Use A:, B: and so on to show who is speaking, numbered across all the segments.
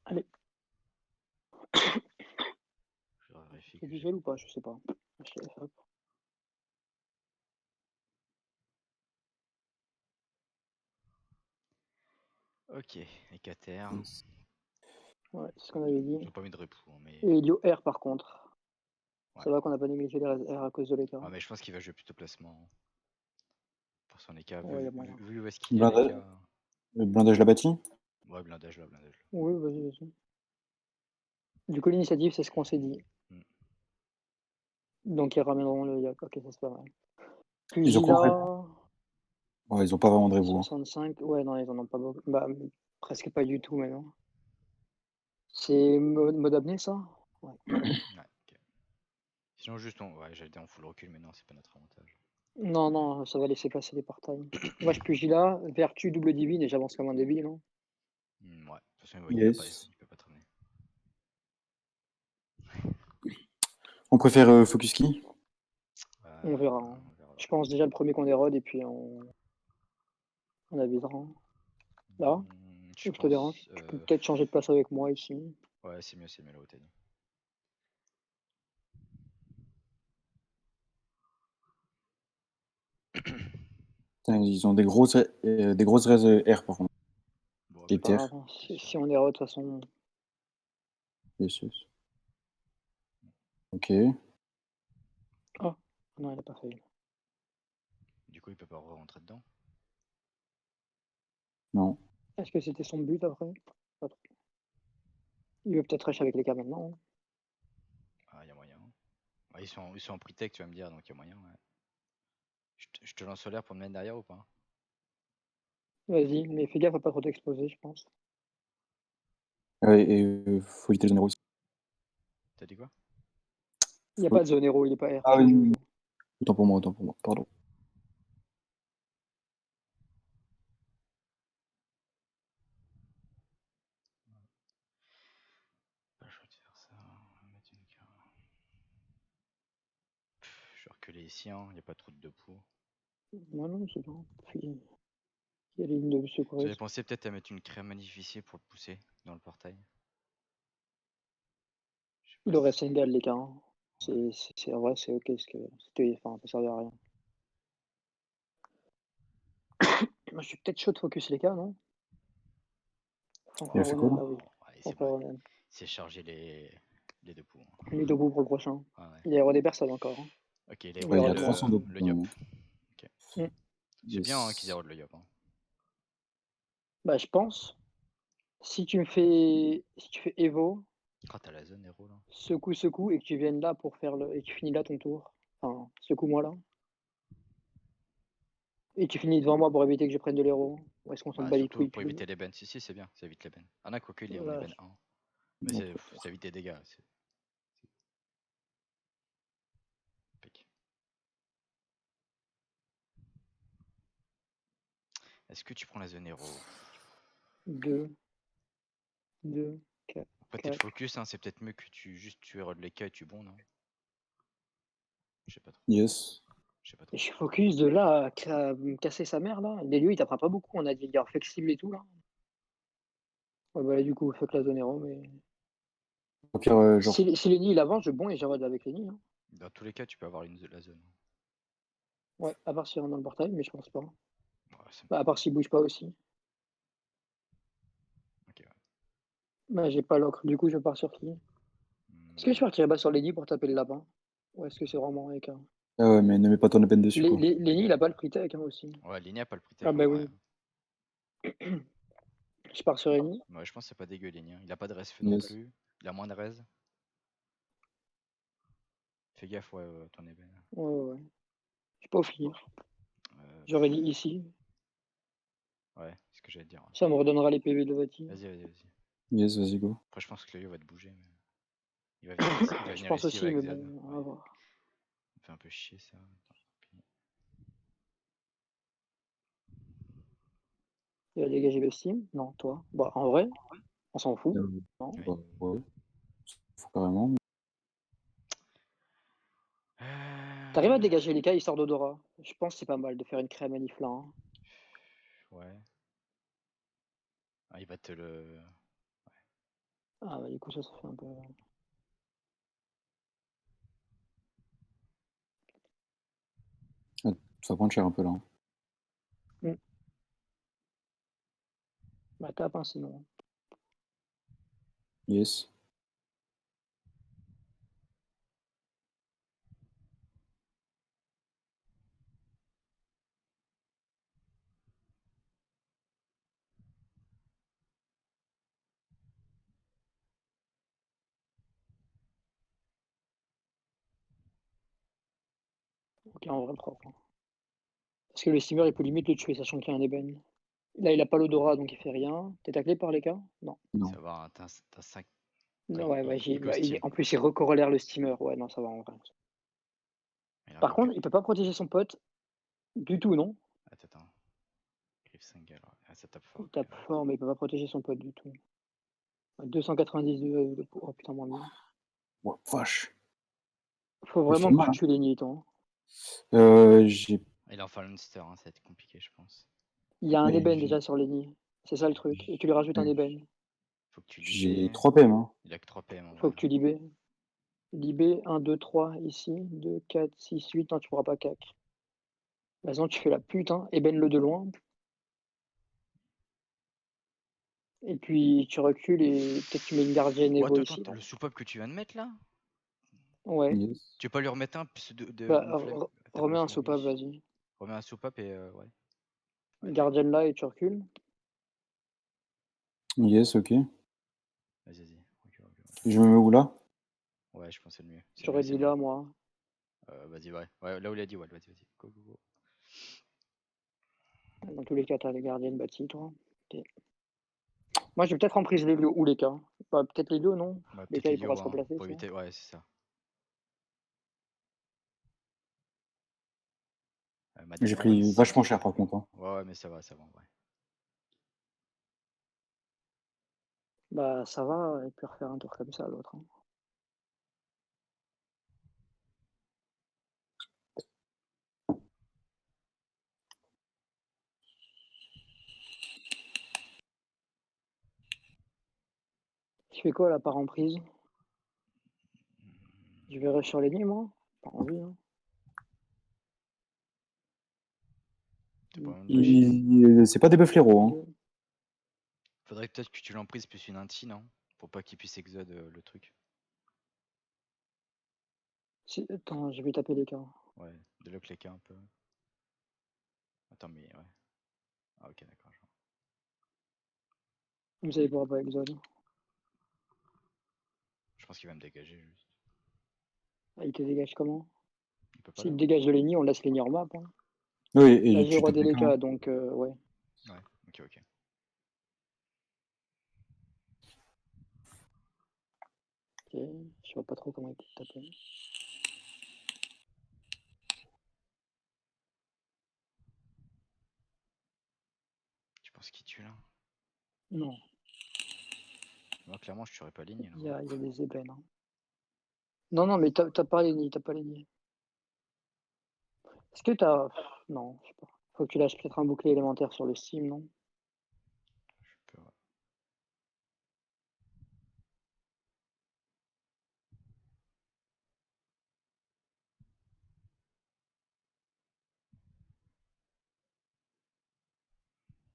A: Allez,
B: Je vérifie
A: c'est
B: que
A: du
B: j'ai.
A: gel ou pas? Je sais pas. Hop.
B: Ok, Écater.
C: Yes.
A: Ouais, c'est ce qu'on avait dit.
B: Ils ont pas mis de repos, hein, mais.
A: Et Elio R par contre.
B: Ouais.
A: Ça va qu'on n'a pas négligé les R à cause de l'écart.
B: Ouais, mais je pense qu'il va jouer plutôt placement pour son écart.
A: Ouais, y a
B: Vu,
A: moyen.
B: vu où est-ce qu'il est, l'écart.
C: Le blindage l'a bâti.
B: Ouais, blindage là, blindage là.
A: Oui, vas-y, vas-y. Du coup, l'initiative, c'est ce qu'on s'est dit.
B: Mm.
A: Donc, ils ramèneront le yak. Ok, ça c'est pas mal.
C: Ils ont quoi en
A: Pugilat,
C: réponse? Ouais, ils ont pas vraiment de révo. Hein.
A: 65. Ouais, non, ils en ont pas beaucoup. Bah, presque pas du tout maintenant. C'est mode apnée, ça? Ouais.
B: Ouais, ok. Sinon, juste ouais, j'allais dire en full recul, mais non, c'est pas notre avantage.
A: Non, non, ça va laisser passer les portails. Moi, je Pugilat, Vertu, double divine et j'avance comme un débile. Hein.
B: Ouais, de toute façon,
C: Yes.
B: il peut pas traîner.
C: On préfère focus qui?
A: On verra. Hein.
B: On verra.
A: Je pense déjà le premier qu'on érode et puis on avisera. Hein. Là,
B: Je
A: ou je te dérange?
B: pense.
A: Tu peux peut-être changer de place avec moi ici.
B: Ouais, c'est mieux là où t'as dit.
C: Putain, ils ont des grosses raises R par contre.
B: Bon,
C: Et
A: C'est pas
C: terre.
A: grave. Hein. Si on érode, de toute façon.
C: Yes, yes. Ok.
A: Oh, non, il a pas fait.
B: Du coup, il peut pas rentrer dedans.
C: Non.
A: Est-ce que c'était son but après? Pas trop. Il veut peut-être rush avec les cas maintenant. Hein.
B: Ah, il y a moyen. Ouais, ils sont en pre-tech, tu vas me dire, donc il y a moyen. Ouais. Je te lance solaire pour me mettre derrière ou pas?
A: Vas-y, mais fais gaffe à pas trop t'exposer, je pense.
C: Ouais, et faut éviter le zone aussi.
B: T'as dit quoi?
A: Il n'y a pas de zone héros, il est pas R.
C: Ah oui, autant pour moi, pardon.
B: Pas le choix de faire ça. On va mettre une carte. Je vais reculer ici, hein. Il n'y a pas trop de debout.
A: Non, non, c'est bon. Il y a les lignes de
B: J'avais
A: secours.
B: pensé peut-être à mettre une crème magnifiée pour le pousser dans le portail.
A: Il aurait Sengal les cas. Hein.
B: Ouais.
A: C'est vrai, c'est ok, parce que c'était, enfin, ça servait à rien. Moi, je suis peut-être chaud de focus les cas, non?
C: Il a fait quoi
A: Fanfaronène,
C: là?
A: ah oui.
B: Ouais, c'est bon.
A: Fanfaronène.
B: C'est chargé les debout. Hein.
A: Lui debout pour le prochain.
B: Ah ouais.
A: Il y a des personnes encore. Hein.
B: Ok, il
A: Il
B: a
A: va y
C: Ouais, il
A: avoir
C: a
A: des
C: 300
A: personnes.
C: de
B: le
C: pour le
B: yop.
C: moment.
B: Ok. C'est bien hein, qu'ils
C: Yes.
B: érodent le yop. Hein.
A: Bah, je pense. Si tu fais Evo,
B: Oh, t'as la zone héros là.
A: secoue, et que tu viennes là pour faire et tu finis là ton tour. Enfin, secoue-moi là. Et tu finis devant moi pour éviter que je prenne de l'héros. Ou est-ce qu'on s'en
B: Bah,
A: bat les
B: surtout
A: couilles
B: pour
A: plus.
B: éviter les bans. Si, c'est bien, ça évite les bans. Ah, non, quoique, on est
A: Voilà.
B: ban 1. Mais
C: Bon,
B: ça évite des dégâts. Pique. Est-ce que tu prends la zone héros?
A: 2, 2, 4,
B: Après, t'es
A: 4.
B: focus, hein, c'est peut-être mieux que tu érodes les cas et tu bondes. Hein. Je sais pas trop.
C: yes.
B: Je sais pas
A: Et
B: trop.
A: je suis focus de là à me casser sa mère là. Les lieux, il t'apprend pas beaucoup. On a dit gare flexible et tout là. Ouais, bah là, du coup, fuck la zone héros. Mais
C: Au pire, genre.
A: si Lenny il avance, je bon et j'arrête avec Lenny. Hein.
B: Dans tous les cas, tu peux avoir la zone.
A: Ouais, à part s'il rentre dans le portail, mais je pense pas.
B: Ouais,
A: Bah, à part s'il bouge pas aussi.
B: Ok, ouais.
A: Bah, j'ai pas l'ocre. Du coup, je pars sur qui? Est-ce que je partirais pas sur Lenny pour taper le lapin? Ou est-ce que c'est vraiment avec un.
C: Ah ouais, mais ne mets pas ton open dessus quoi.
A: Lenny, il a pas le pre-tech hein, aussi.
B: Ouais, Lenny a pas le pre-tech
A: Ah,
B: en
A: bah
B: vrai.
A: oui. Je pars sur Lenny.
B: Ouais, je pense que c'est pas dégueu, Lenny. Hein. Il a pas de res feu non
C: Yes.
B: plus. Il a moins de res. Fais gaffe, ouais, ton ébène.
A: Ouais, ouais, ouais. Je peux pas finir.
B: Euh,
A: J'aurais dit ici.
B: ouais, c'est ce que j'allais te dire. Ouais.
A: Ça me redonnera les PV de Vati.
B: Vas-y.
C: Yes, vas-y, go.
B: Après, je pense que le yo va te bouger. Mais... Il va venir ici,
A: Je pense
B: il va
A: aussi, mais
B: exad.
A: bon, on va
B: Ouais.
A: voir.
B: Ça me fait un peu chier ça.
A: Il va dégager le Steam? Non, toi. Bah, en vrai, on s'en fout.
C: Euh,
A: Non.
B: Oui.
C: bah, ouais. Faut carrément.
A: T'arrives à dégager les cas, histoire d'odorat. Je pense que c'est pas mal de faire une crème manif là. Hein.
B: Ouais. Ah, il va te le.
A: Ah bah, du coup, ça fait un peu
C: Ça va prendre cher un peu là, hein.
A: mmh. Bah, tape, hein, sinon.
C: Yes.
A: OK, en vrai propre, hein. Parce que le steamer, il peut limite le tuer, sachant qu'il y a un ébène. Là, il a pas l'odorat, donc il fait rien. Tu es taclé par les cas? Non.
C: Non.
B: Ça va, hein, t'as 5.
A: Non, ouais, ouais,
B: Il
A: il
B: ghostine.
A: en plus, il recorollaire le steamer. Ouais, non, ça va en vrai.
B: Il a un
A: Par
B: peu plus.
A: contre, il peut pas protéger son pote du tout, non?
B: Attends. Griff single. Ouais. Ah, ça tape fort.
A: Il tape fort, mais il peut pas protéger son pote du tout. 290 de oh putain, moins bien.
C: Oh, vache.
A: Faut
C: Il fait
A: vraiment que
C: mal,
A: tu
C: hein.
A: tues les nids, toi, hein.
C: J'ai.
B: Il est en Fallenster, hein, ça va être compliqué, je pense.
A: Il y a un
C: Ouais,
A: ébène déjà sur les nids. C'est ça le truc. Et tu lui rajoutes un ébène.
B: Faut que tu
C: j'ai
B: libères.
C: 3 PM, hein.
B: Il a que 3 PM en
A: Faut
B: vrai.
A: que tu libères. Libé 1, 2, 3 ici. 2, 4, 6, 8. Non, tu pourras pas cac. Vas-y, tu fais la pute, hein. Ébène-le de loin. Et puis tu recules et peut-être tu mets une gardienne
B: Oh,
A: Evo
B: attends,
A: ici, là.
B: le soupape que tu viens de mettre là?
A: Ouais.
C: Yes.
B: Tu peux pas lui remettre un plus de
A: Bah,
B: mon flag? T'as
A: remets
B: mon
A: un
B: flag,
A: soupape,
B: oui.
A: vas-y.
B: Remets un soupape et ouais. Ouais, tac.
A: Gardienne là et tu recules.
C: Yes, ok.
B: Vas-y. Ok.
C: Je me mets où là?
B: Ouais, je pense que c'est le mieux. C'est le
A: J'aurais
B: mieux, c'est
A: dit
B: le mieux.
A: là, moi.
B: Vas-y, ouais. Ouais, là où il a dit, ouais, vas-y. Go.
A: Dans tous les cas, t'as les gardiennes bâties, toi. Ok. Moi, je vais peut-être en prise les lieux ou les cas. Bah, peut-être les lieux, non?
B: Ouais,
A: Les
B: peut-être
A: cas,
B: les
A: il pourra
B: lios,
A: se
B: hein,
A: replacer,
B: pour
A: ça.
B: éviter. Ouais, c'est ça. Madame
C: J'ai
B: Owens,
C: pris
B: c'est
C: vachement
B: qui?
C: cher par contre, hein.
B: Ouais, mais ça va, en vrai.
A: Bah, ça va, il peut refaire un tour comme ça, l'autre, hein. Je fais quoi, là, par en prise? Je vais rush sur les nids, moi? Pas envie, hein.
B: T'as pas même
A: Deux,
B: push.
C: C'est pas des bœufs fléaux, hein.
A: deux.
B: Faudrait peut-être que tu l'emprises plus une anti, non? Pour pas qu'il puisse exode le truc.
A: Attends, je vais taper les cas.
B: Ouais, déloque les cas un peu. Attends, mais ouais. Ah, ok, d'accord.
A: Vous savez pourra pas exode.
B: Je pense qu'il va me dégager juste.
A: Ah, il te dégage comment?
B: Il peut pas
A: S'il
B: là?
A: te dégage de l'ennemi, on laisse les nids en map, hein.
C: Oui,
A: Là,
C: et
A: j'ai
C: tu
A: roi
C: tapes les cas, hein.
A: délicat, donc ouais.
B: Ouais, ok.
A: Ok, je vois pas trop comment il peut taper.
B: Tu penses qu'il tue là?
A: Non,
B: Moi, clairement, je tuerais pas ligne
A: il
B: là.
A: y a des ébènes, hein. Non, non, mais t'as pas les nids, t'as pas les nids. Est-ce que t'as... Non, je sais pas. Faut que tu lâches peut-être un bouclier élémentaire sur le Steam, non?
B: Je peux, ouais.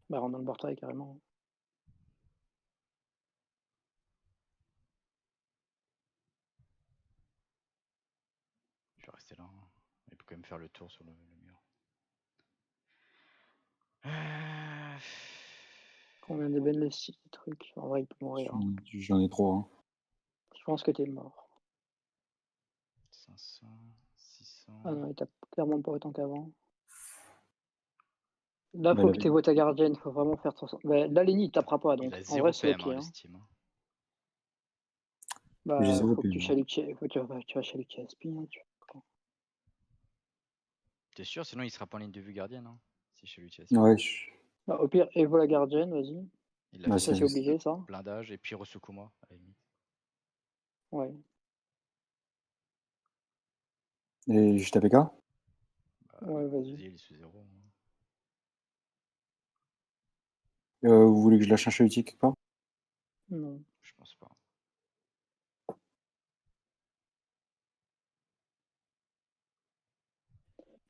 A: Bah, rentre dans le portail, carrément.
B: Je vais rester là, hein. Il peut quand même faire le tour sur le mur.
A: Combien d'ébènes le truc? En vrai, il peut mourir, hein.
C: J'en ai 3, hein.
A: Je pense que t'es mort.
B: 500, 600.
A: Ah non, il tape clairement pas autant qu'avant. Là,
C: Bah,
A: faut que t'évoies ta gardienne, faut vraiment faire ton... Bah, là, Lenny, il tapera pas,
B: Il
A: donc
B: a
A: en
B: 0
A: vrai, c'est
B: PM,
A: ok,
B: hein, le
A: hein.
B: Steam. Hein.
C: j'ai
A: Bah,
C: 0
A: faut que tu
C: PM.
A: chalutes, tu vas chaluter Aspi, hein,
B: T'es sûr? Sinon, il sera pas en ligne de vue gardienne. Hein, si chez lui,
C: Ouais,
A: Bah, au pire, évo la gardienne, vas-y.
B: il l'a
C: bah,
B: fait
A: Ça, c'est obligé, ça.
B: blindage et puis Resukuma à la limite.
A: Ouais.
C: Et je tape les cas.
A: Ouais, vas-y.
B: Vas-y, il est sous 0. Hein.
C: Vous voulez que je lâche un chalutique quelque part?
A: Non.
B: Je pense pas.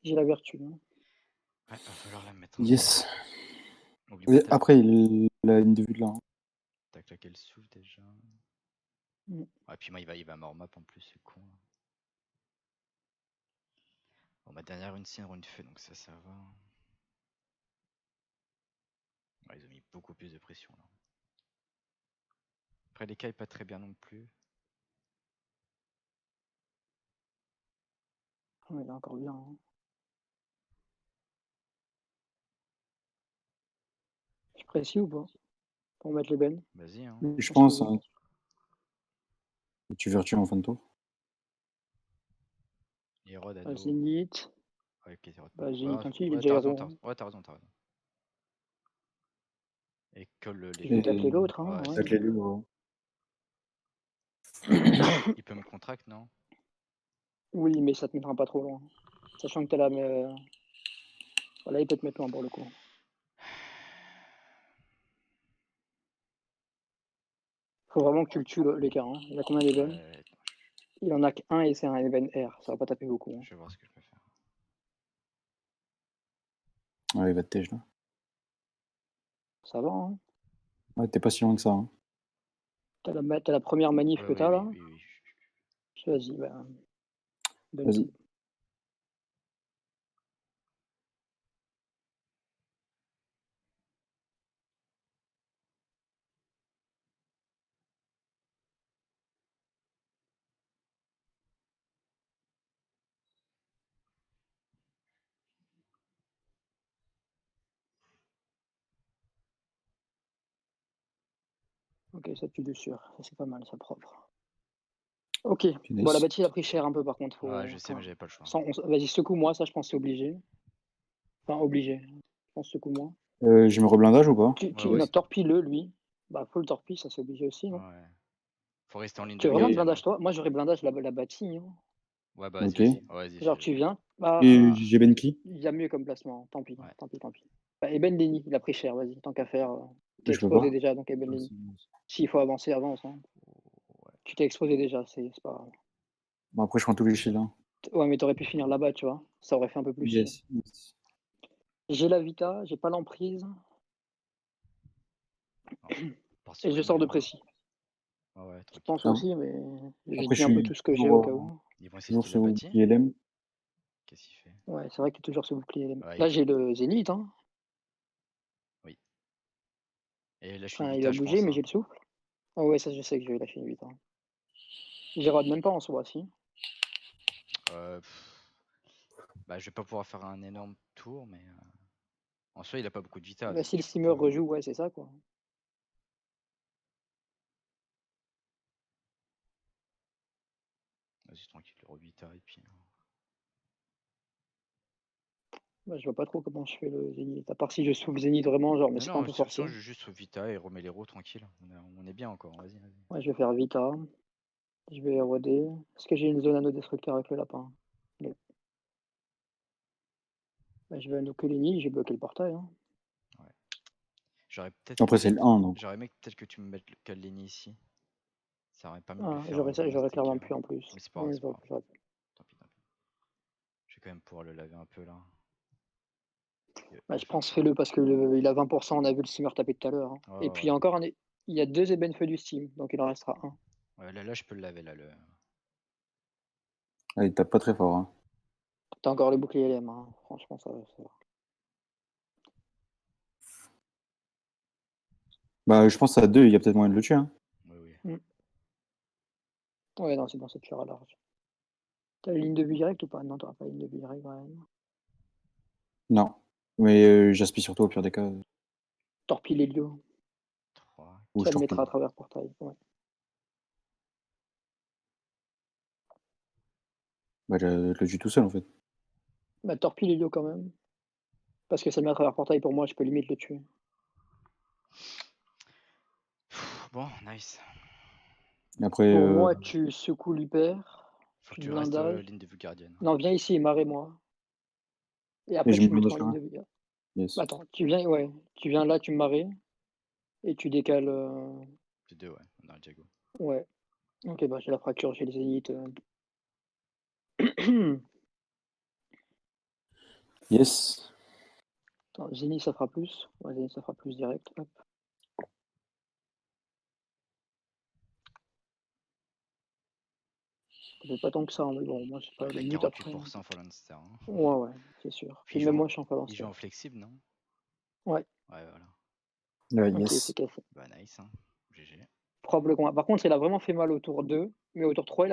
A: J'ai la vertu. Hein.
B: Ouais, va falloir la mettre. Hein.
C: Yes.
B: Oublie pas,
C: Après, la ligne de vue de là. Hein.
B: t'as claqué le souffle déjà.
A: Mm.
B: Ouais, puis moi, il va mort map en plus, c'est con. Bon, ma dernière une cendre, une feu, donc ça va. Ouais, ils ont mis beaucoup plus de pression là. Après, les cailles pas très bien non plus.
A: Ouais, il est encore bien. Hein. Je précise ou pas? Pour mettre les bennes.
B: Vas-y, hein.
C: Je
A: pense
C: pense.
A: que oui.
C: Hein, tu vertu en fin de tour.
B: Hérode à
A: Ah,
B: dos.
A: Zénith.
B: Ouais, ok, Hérode.
A: Bah, Zénith,
B: Ouais,
A: il est
B: ouais,
A: déjà
B: t'as raison,
A: héros. Hein.
B: ouais, t'as raison. Et colle les
A: Je vais
C: Et
A: tacler l'autre. Hein,
B: Ouais,
A: ouais.
C: avec les livres.
B: il peut me contract, non?
A: Oui, mais ça te mettra pas trop loin. Sachant que t'as la. Voilà, il peut te mettre loin pour le coup. Faut vraiment que tu le tues l'écart. Hein. Il a combien d'ébènes?
B: Ouais,
A: Il en a qu'un et c'est un ébène R. Ça va pas taper beaucoup. Hein.
B: je vais voir ce que je peux faire.
C: Ouais, il va te tège là.
A: Ça va. Hein.
C: Ouais, t'es pas si loin que ça. Hein.
A: T'as la première manif
B: Ouais,
A: que
B: oui,
A: t'as
B: oui,
A: là.
B: oui, oui.
A: Vas-y, bah. Donne
C: Vas-y.
A: tout. Ok, ça tue de sûr. Ça c'est pas mal, ça propre. Ok.
C: Nice.
A: Bon, la bâtisse a pris cher un peu par contre.
B: Ouais, je sais, mais j'avais pas le choix.
A: Vas-y, secoue-moi, ça je pense que c'est obligé. Enfin, obligé. Je pense secoue-moi.
C: Je me reblindage ou pas?
B: Ouais,
A: Non, torpille-le, lui. Bah, faut le torpille, ça c'est obligé aussi, non?
B: ouais. Faut rester en ligne
A: Tu
B: de
A: veux vraiment
B: gardienne.
A: blindage toi? Moi j'aurais blindage la bâtie. Hein.
B: Ouais, bah
C: Ok.
B: vas-y. Ouais, vas-y,
A: Genre tu viens. Bah,
C: Et j'ai Benki.
A: il y a mieux comme placement. Tant pis,
B: Ouais.
A: tant pis, tant pis. Bah, Eben Lenny, il a pris cher, vas-y, tant qu'à faire. T'es
C: Je peux
A: exposé
C: pas.
A: déjà, donc Eben Lenny. S'il faut avancer, avance. Hein.
B: Ouais.
A: Tu t'es exposé déjà, c'est pas grave.
C: Bon, après, je prends tous les shields. Hein.
A: Ouais, mais t'aurais pu finir là-bas, tu vois. Ça aurait fait un peu plus chier.
C: Yes.
A: J'ai la Vita, j'ai pas l'emprise.
B: Part
A: Et
B: sur
A: je
B: Eni,
A: sors de
B: hein.
A: précis.
B: Ouais, ouais,
A: Je
B: tranquille.
A: pense
C: Ah,
A: aussi, mais j'ai
C: après,
A: dit
C: je
A: un peu
C: suis
A: tout ce que j'ai au cas
C: toujours,
A: où.
B: Ils vont essayer de
C: toujours
B: kill
C: sur
B: la bâtie.
C: ILM.
B: Qu'est-ce qu'il fait?
A: Ouais, c'est vrai que t'es toujours ce bouclier.
B: Ouais,
A: Là, j'ai le Zénith. Hein.
B: Oui. Et là, je suis une
A: Enfin, il
B: Vita,
A: va
B: je
A: bouger,
B: pense.
A: mais
B: Hein.
A: j'ai le souffle. Oh ouais, ça je sais que je vais lâcher une 8. Hein. J'érode même pas en soi, si.
B: Bah, je vais pas pouvoir faire un énorme tour, mais en soi, il a pas beaucoup de Vita.
A: Bah,
B: Donc
A: si le
B: je
A: steamer
B: peux...
A: rejoue, ouais, c'est ça, quoi.
B: Vas-y, tranquille, le Vita et puis.
A: Bah, je vois pas trop comment je fais le Zénith. À part si je souffle Zénith vraiment, genre, mais
B: Non,
A: c'est pas un
B: non,
A: peu
B: de toute façon,
A: forcé.
B: je juste Vita et remets l'héros tranquille. On est bien encore. Vas-y, vas-y.
A: Ouais, je vais faire Vita. Je vais éroder. Est-ce que j'ai une zone anneau-destructeur avec le lapin? Non. Bah, je vais anneau que les nids, j'ai bloqué le portail. Hein.
B: Ouais. J'aurais peut-être.
C: Après, c'est le 1, donc.
B: J'aurais aimé peut-être que tu me mettes le Kalini ici. Ça aurait permis de lui
A: Ah,
B: faire un
A: j'aurais clairement
B: sticker.
A: pu en plus.
B: Mais c'est pas grave,
A: Ouais,
B: c'est pas grave.
A: j'aurais pu.
B: Tant pis, tant pis. Je vais quand même pouvoir le laver un peu là.
A: Bah, je pense fais-le parce que il a 20%, on a vu le steamer taper tout à l'heure. Hein.
B: Ouais,
A: Et
B: ouais,
A: puis
B: ouais.
A: encore, il y a 2 ébènes feu du steam, donc il en restera un.
B: Ouais, là, je peux le laver là.
C: Ah, il tape pas très fort. Hein.
A: T'as encore le bouclier LM, hein. Franchement, ça va.
C: Bah, je pense à 2, il y a peut-être moyen de le tuer. Hein.
B: Oui.
A: Ouais, non, c'est bon, ça tuera large. T'as une ligne de vue directe ou pas? Non, t'auras pas une ligne de vue directe, Brian.
C: Non. Mais j'aspire surtout au pire des cas.
A: Torpille Helio.
B: 3.
C: Où
A: Ça
C: je
A: le mettra à
C: torpille.
A: travers le portail. Ouais.
C: Bah, je le tue tout seul, en fait.
A: Bah, torpille Helio quand même. Parce que ça le met à travers le portail, pour moi, je peux limite le tuer.
B: Bon, nice.
C: Et après,
A: Pour moi, tu secoues l'hyper.
B: Faut que
A: Tu
B: tu restes
A: blindage.
B: ligne de vue gardienne.
A: Non, viens ici, marre-moi. Et
C: et
A: après,
C: je me
A: tu mets
C: blindage
A: 3 lignes
C: là.
A: de vue.
C: Yes.
A: Bah, attends, tu viens, ouais. Tu viens là, tu me marrais. Et tu décales.
B: C'est 2, ouais, on a un Diago.
A: Ouais. Ok, bah, j'ai la fracture, j'ai le zénith.
C: Yes.
A: Attends, Zénith, ça fera plus. Ouais, Zénith, ça fera plus direct. Hop. Ça fait pas tant que ça, mais bon, moi, c'est
B: Ah,
A: pas
B: il
A: la
B: fait
A: limite après.
B: 48% Fallenster. Hein.
A: Ouais, c'est sûr.
B: Puis
A: Puis même moi, je suis en
B: il joue
A: Fallenster.
B: en flexible, non?
A: Ouais.
B: Ouais, voilà.
C: Ouais,
A: Ok,
C: yes.
A: c'est cassé.
B: Bah, nice, hein. GG.
A: Probable combat. Par contre, il a vraiment fait mal au tour 2, mais au tour 3, il a